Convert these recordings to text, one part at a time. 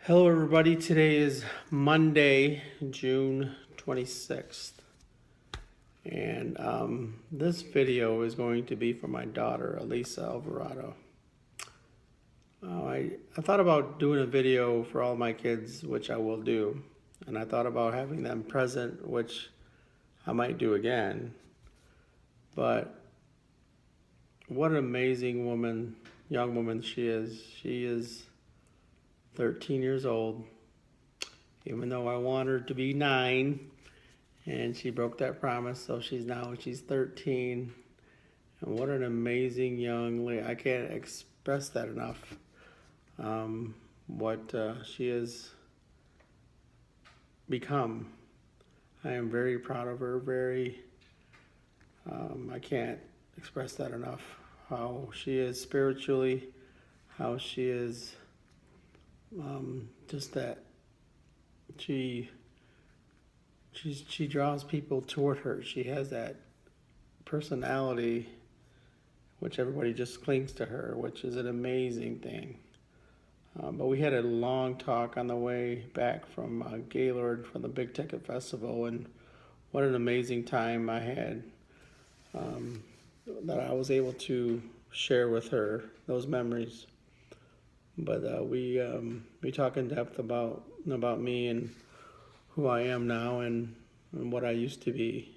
Hello, everybody. Today is Monday, June 26th. And this video is going to be for my daughter, Elisa Alvarado. I thought about doing a video for all my kids, which I will do. And I thought about having them present, which I might do again. But what an amazing woman, young woman she is. She is 13 years old, even though I want her to be 9, and she broke that promise, so she's 13. And what an amazing young lady. I can't express that enough. What she has become. I am very proud of her. I can't express that enough. How she is spiritually, how she is just that she draws people toward her. She has that personality which everybody just clings to her, which is an amazing thing. But we had a long talk on the way back from Gaylord from the Big Ticket Festival, and what an amazing time I had that I was able to share with her those memories. But we talk in depth about me and who I am now and what I used to be.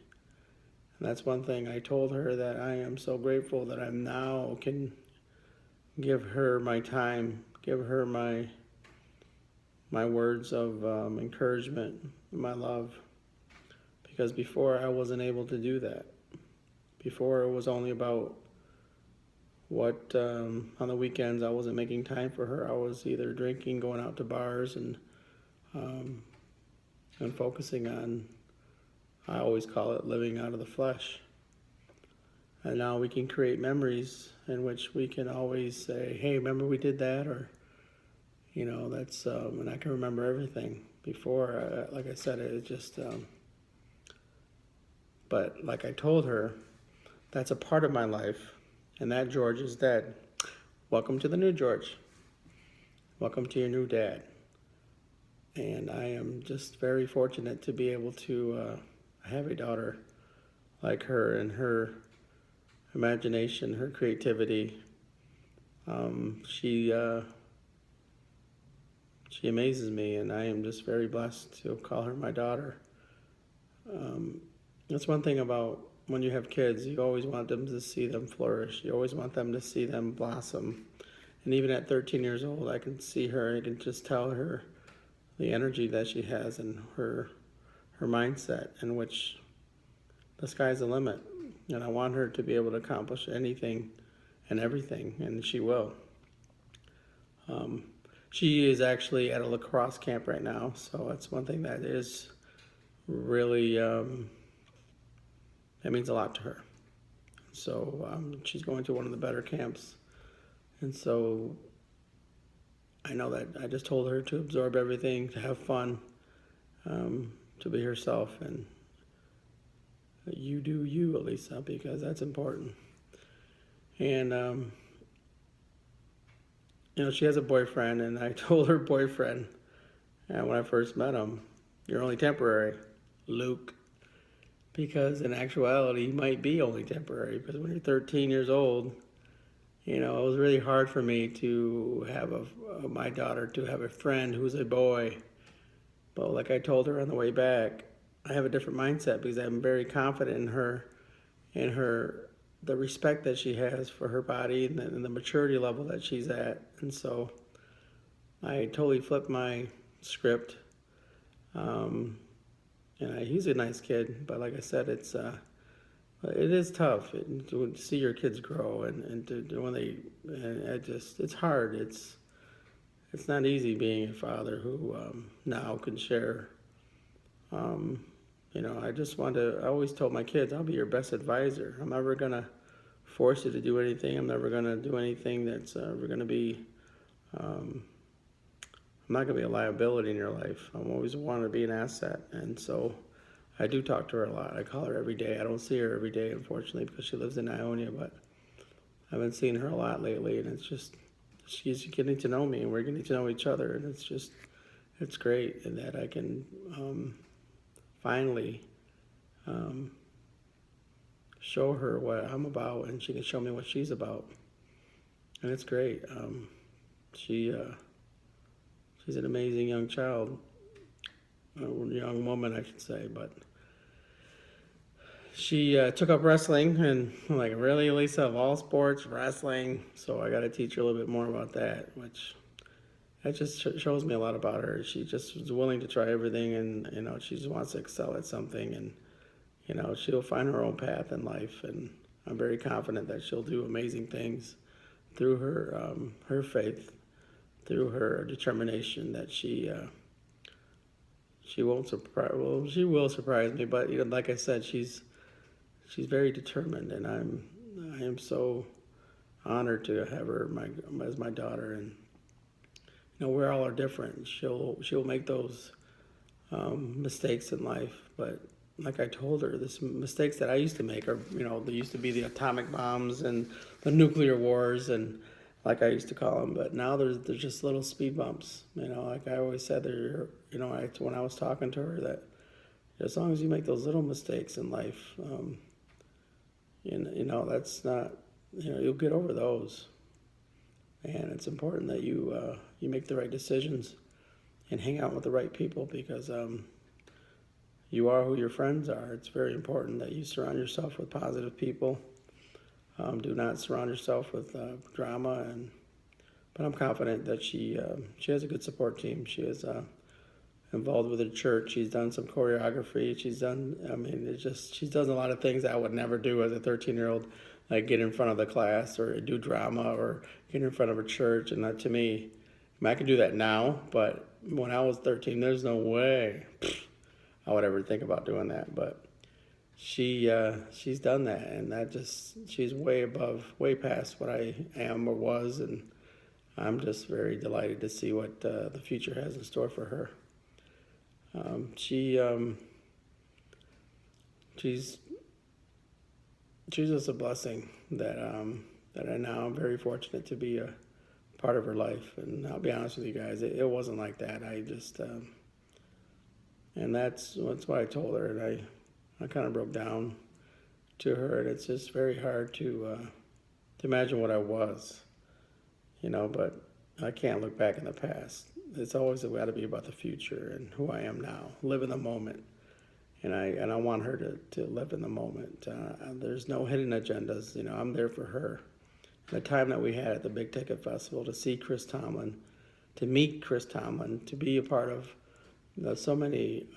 And that's one thing I told her, that I am so grateful that I'm now can give her my time, give her my words of encouragement, my love. Because before I wasn't able to do that. Before it was only about what on the weekends I wasn't making time for her. I was either drinking, going out to bars, and focusing on, I always call it, living out of the flesh. And now we can create memories in which we can always say, hey, remember we did that? Or, that's, and I can remember everything. Before, like I said, it just, but like I told her, that's a part of my life. And that George is dead. Welcome to the new George. Welcome to your new dad. And I am just very fortunate to be able to have a daughter like her, and her imagination, her creativity. She amazes me, and I am just very blessed to call her my daughter. That's one thing about when you have kids, you always want them to see them flourish. You always want them to see them blossom. And even at 13 years old, I can see her, I can just tell her the energy that she has and her mindset, in which the sky's the limit. And I want her to be able to accomplish anything and everything, and she will. She is actually at a lacrosse camp right now, so that's one thing that is really, that means a lot to her. So she's going to one of the better camps. And so I know that I just told her to absorb everything, to have fun, to be herself. And you do you, Elisa, because that's important. And, she has a boyfriend, and I told her boyfriend, when I first met him, you're only temporary, Luke. Because in actuality, he might be only temporary. Because when you're 13 years old, it was really hard for me to have my daughter to have a friend who's a boy. But like I told her on the way back, I have a different mindset because I'm very confident in her, the respect that she has for her body, and the maturity level that she's at. And so I totally flipped my script. He's a nice kid, but like I said, it is tough to see your kids grow, it's hard. It's not easy being a father who now can share. I always told my kids, I'll be your best advisor. I'm never gonna force you to do anything. I'm never gonna do anything that's ever gonna be. I'm not gonna be a liability in your life. I'm always want to be an asset, and so I do talk to her a lot. I call her every day. I don't see her every day, unfortunately, because she lives in Ionia, but I've been seeing her a lot lately, and it's just, she's getting to know me, and we're getting to know each other, and it's just it's great that I can finally um, show her what I'm about, and she can show me what she's about, and it's great. She she's an amazing young child, young woman, I should say, but she took up wrestling, and I'm like, really, Lisa, of all sports, wrestling? So I got to teach her a little bit more about that, which that just shows me a lot about her. She just was willing to try everything, and she just wants to excel at something, and she'll find her own path in life, and I'm very confident that she'll do amazing things through her faith, through her determination. That she won't surprise. Well, she will surprise me, but like I said, she's very determined, and I am so honored to have her as my daughter. And we all are different. She'll make those mistakes in life, but like I told her, the mistakes that I used to make are, there used to be the atomic bombs and the nuclear wars, and like I used to call them, but now there's just little speed bumps. Like I always said, when I was talking to her, that as long as you make those little mistakes in life, that's not, you'll get over those. And it's important that you make the right decisions and hang out with the right people, because you are who your friends are. It's very important that you surround yourself with positive people. Do not surround yourself with drama. But I'm confident that she has a good support team. She is involved with the church. She's done some choreography. She's done. She does a lot of things I would never do as a 13-year-old, like get in front of the class or do drama or get in front of a church. And that, to me, I can do that now, but when I was 13, there's no way I would ever think about doing that. But she's done that, and she's way above, way past what I am or was, and I'm just very delighted to see what the future has in store for her. She's just a blessing that I now am very fortunate to be a part of her life. And I'll be honest with you guys, it wasn't like that. I just and that's what I told her, and I kind of broke down to her, and it's just very hard to imagine what I was, but I can't look back in the past. It's always got to be about the future and who I am now. Live in the moment, and I want her to live in the moment. There's no hidden agendas. I'm there for her. The time that we had at the Big Ticket Festival to see Chris Tomlin, to meet Chris Tomlin, to be a part of so many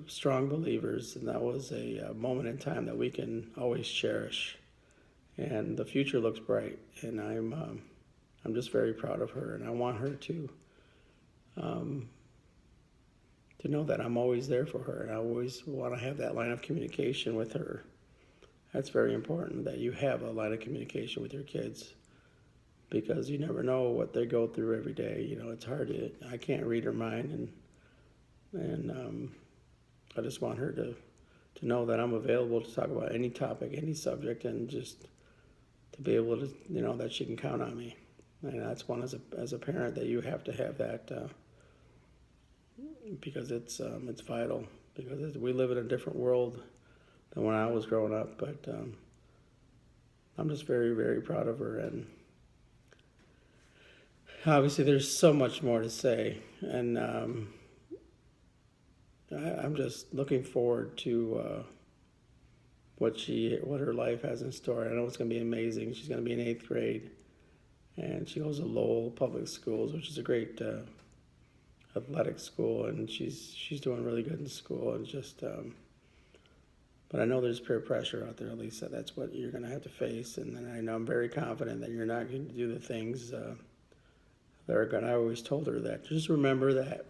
strong believers, and that was a moment in time that we can always cherish. And the future looks bright, and I'm just very proud of her, and I want her to know that I'm always there for her, and I always want to have that line of communication with her. That's very important, that you have a line of communication with your kids, because you never know what they go through every day. It's hard I can't read her mind, and I just want her to know that I'm available to talk about any topic, any subject, and just to be able to, that she can count on me. And that's one, as a parent, that you have to have that, because it's vital, because we live in a different world than when I was growing up. But I'm just very, very proud of her, and obviously there's so much more to say, and I'm just looking forward to what her life has in store. I know it's going to be amazing. She's going to be in 8th grade, and she goes to Lowell Public Schools, which is a great athletic school, and she's doing really good in school, and just but I know there's peer pressure out there, Lisa. That's what you're going to have to face, and then I know I'm very confident that you're not going to do the things that are going to. I always told her that. Just remember that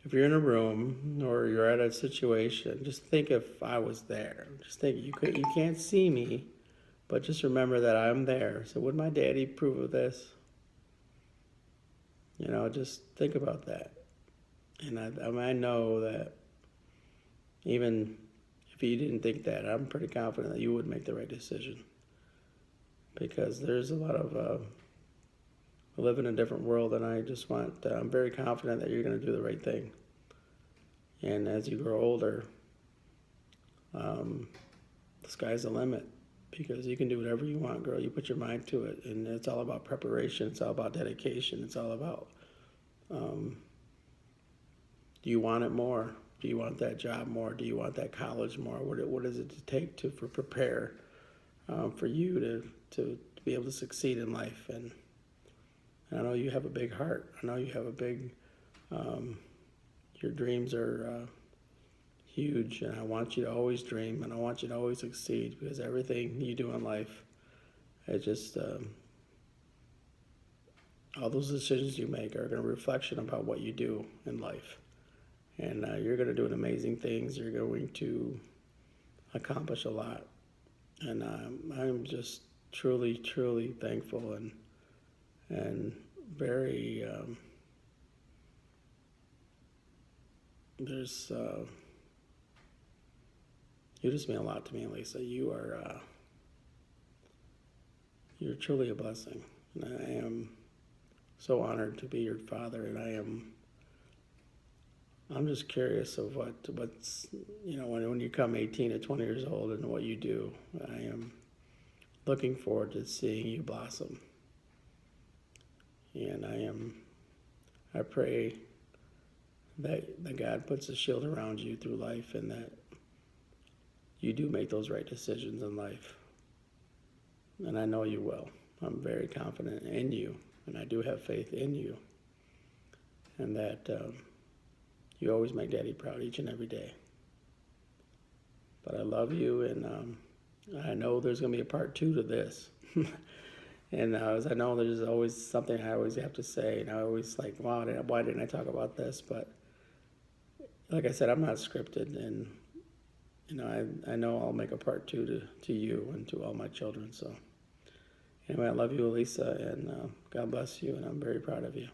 if you're in a room or you're at a situation, just think if I was there. Just think you can't see me, but just remember that I'm there. So would my daddy approve of this? Just think about that. And I know that even if you didn't think that, I'm pretty confident that you would make the right decision, because there's a lot live in a different world, and I'm very confident that you're going to do the right thing. And as you grow older, um, the sky's the limit, because you can do whatever you want, girl. You put your mind to it, and it's all about preparation. It's all about dedication. It's all about, um, do you want it more? Do you want that job more? Do you want that college more? What does it take to prepare for you to be able to succeed in life? And I know you have a big heart. I know you have a big, your dreams are huge, and I want you to always dream, and I want you to always succeed, because everything you do in life, it just, all those decisions you make are going to reflection about what you do in life. And you're going to do amazing things. You're going to accomplish a lot. And I'm just truly, truly thankful and very, there's, you just mean a lot to me, Elisa. You're truly a blessing. And I am so honored to be your father, and I'm just curious of what's, when you come 18 to 20 years old and what you do. I am looking forward to seeing you blossom. And I pray that God puts a shield around you through life, and that you do make those right decisions in life. And I know you will. I'm very confident in you, and I do have faith in you. And that you always make Daddy proud each and every day. But I love you, and I know there's going to be a part 2 to this. And as I know there's always something I always have to say, and I always like, wow, why didn't I talk about this? But like I said, I'm not scripted, and I know I'll make a part 2 to you and to all my children. So anyway, I love you, Elisa, and God bless you, and I'm very proud of you.